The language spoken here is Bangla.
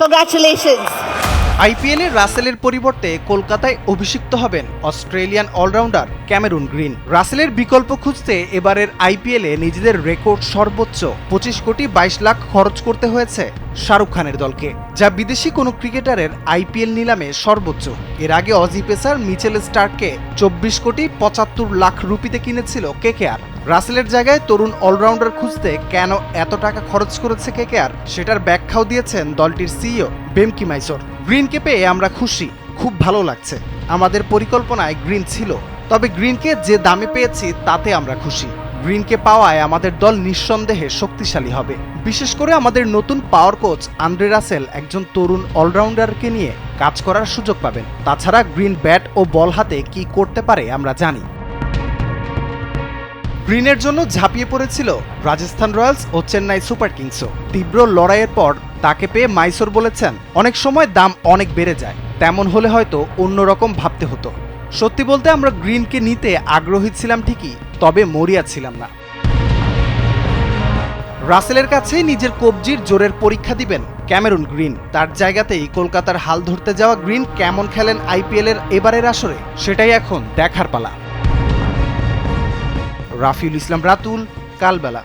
Congratulations. আইপিএলে রাসেলের পরিবর্তে কলকাতায় অভিষিক্ত হবেন অস্ট্রেলিয়ান অলরাউন্ডার ক্যামেরুন গ্রিন। রাসেলের বিকল্প খুঁজতে এবারের আইপিএলে নিজেদের রেকর্ড সর্বোচ্চ 25 কোটি 22 লাখ খরচ করতে হয়েছে শাহরুখ খানের দলকে, যা বিদেশি কোনো ক্রিকেটারের আইপিএল নিলামে সর্বোচ্চ। এর আগে অজি পেসার মিচেল স্টার্ককে 24 কোটি 75 লাখ রুপিতে কিনেছিল কেকেআর। রাসেলের জায়গায় তরুণ অলরাউন্ডার খুঁজতে কেন এত টাকা খরচ করেছে কেকেআর, সেটার ব্যাখ্যাও দিয়েছেন দলটির সিইও বেমকি মাইসর। গ্রিনকে পেয়ে আমরা খুশি, খুব ভালো লাগছে। আমাদের পরিকল্পনায় গ্রিন ছিল, তবে গ্রিনকে যে দামে পেয়েছি তাতে আমরা খুশি। গ্রিনকে পাওয়ায় আমাদের দল নিঃসন্দেহে শক্তিশালী হবে। বিশেষ করে আমাদের নতুন পাওয়ার কোচ আন্দ্রে রাসেল একজন তরুণ অলরাউন্ডারকে নিয়ে কাজ করার সুযোগ পাবেন। তাছাড়া গ্রিন ব্যাট ও বল হাতে কি করতে পারে আমরা জানি। গ্রিনের জন্য ঝাঁপিয়ে পড়েছিল রাজস্থান রয়্যালস ও চেন্নাই সুপার কিংসও। তীব্র লড়াইয়ের পর তাকে পেয়ে মাইসর বলেছেন, অনেক সময় দাম অনেক বেড়ে যায়, তেমন হলে হয়তো অন্যরকম ভাবতে হতো। সত্যি বলতে আমরা গ্রিনকে নিতে আগ্রহী ছিলাম ঠিকই, তবে মরিয়া ছিলাম না। রাসেলের কাছেই নিজের কবজির জোরের পরীক্ষা দিবেন ক্যামেরুন গ্রিন। তার জায়গাতেই কলকাতার হাল ধরতে যাওয়া গ্রিন কেমন খেলেন আইপিএলের এবারের আসরে, সেটাই এখন দেখার পালা। রাফিউল ইসলাম রাতুল, কালবেলা।